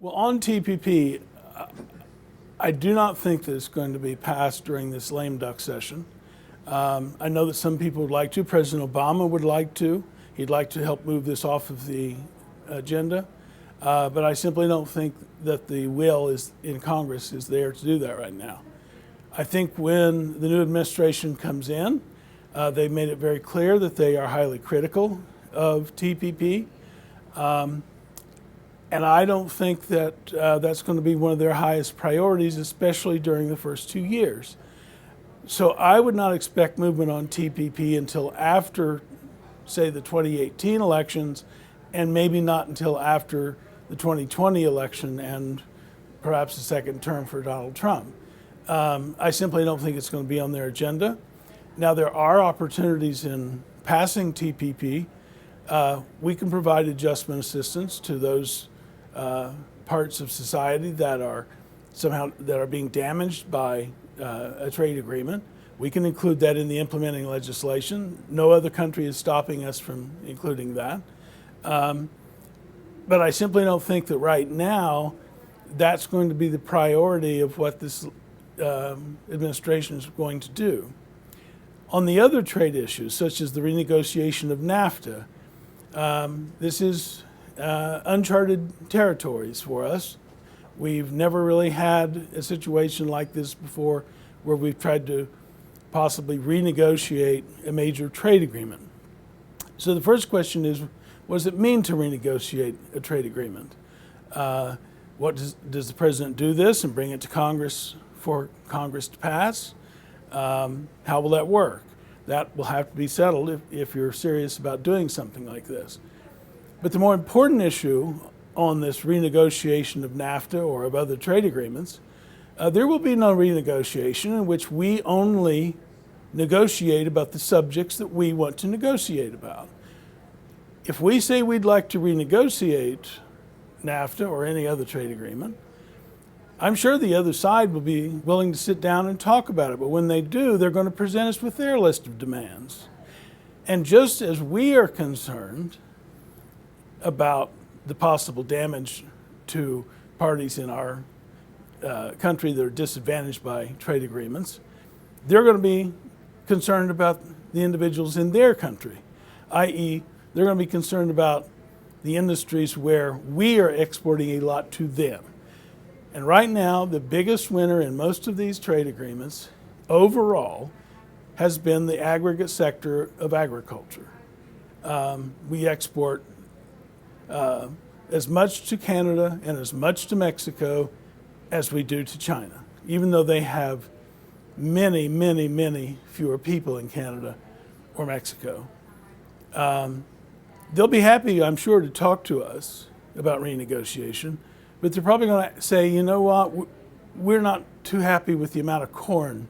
Well, on TPP, I do not think that it's going to be passed during this lame duck session. I know that some people would like to. President Obama would like to. He'd like to help move this off of the agenda. But I simply don't think that the will in Congress is there to do that right now. I think when the new administration comes in, they've made it very clear that they are highly critical of TPP. And I don't think that that's going to be one of their highest priorities, especially during the first 2 years. So I would not expect movement on TPP until after, say, the 2018 elections, and maybe not until after the 2020 election and perhaps a second term for Donald Trump. I simply don't think it's going to be on their agenda. Now, there are opportunities in passing TPP. We can provide adjustment assistance to those parts of society that are being damaged by a trade agreement. We can include that in the implementing legislation. No other country is stopping us from including that. But I simply don't think that right now that's going to be the priority of what this administration is going to do. On the other trade issues, such as the renegotiation of NAFTA, this is uncharted territories for us. We've never really had a situation like this before where we've tried to possibly renegotiate a major trade agreement. So the first question is, what does it mean to renegotiate a trade agreement? Does the president do this and bring it to Congress for Congress to pass? How will that work? That will have to be settled if you're serious about doing something like this. But the more important issue on this renegotiation of NAFTA or of other trade agreements, there will be no renegotiation in which we only negotiate about the subjects that we want to negotiate about. If we say we'd like to renegotiate NAFTA or any other trade agreement, I'm sure the other side will be willing to sit down and talk about it. But when they do, they're going to present us with their list of demands. And just as we are concerned about the possible damage to parties in our country that are disadvantaged by trade agreements, they're going to be concerned about the individuals in their country, i.e., they're going to be concerned about the industries where we are exporting a lot to them. And right now, the biggest winner in most of these trade agreements overall has been the aggregate sector of agriculture. We export as much to Canada and as much to Mexico as we do to China, even though they have many, many, many fewer people in Canada or Mexico. They'll be happy, I'm sure, to talk to us about renegotiation, but they're probably going to say, you know what, we're not too happy with the amount of corn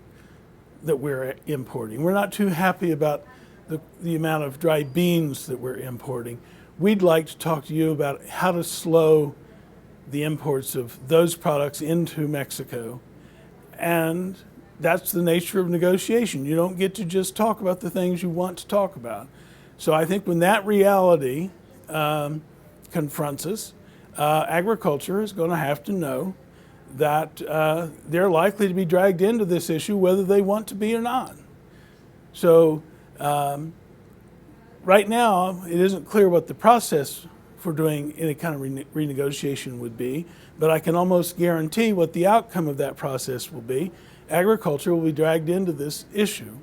that we're importing. We're not too happy about the amount of dry beans that we're importing. We'd like to talk to you about how to slow the imports of those products into Mexico. And that's the nature of negotiation. You don't get to just talk about the things you want to talk about. So I think when that reality confronts us, agriculture is going to have to know that they're likely to be dragged into this issue whether they want to be or not. So right now, it isn't clear what the process for doing any kind of renegotiation would be, but I can almost guarantee what the outcome of that process will be. Agriculture will be dragged into this issue.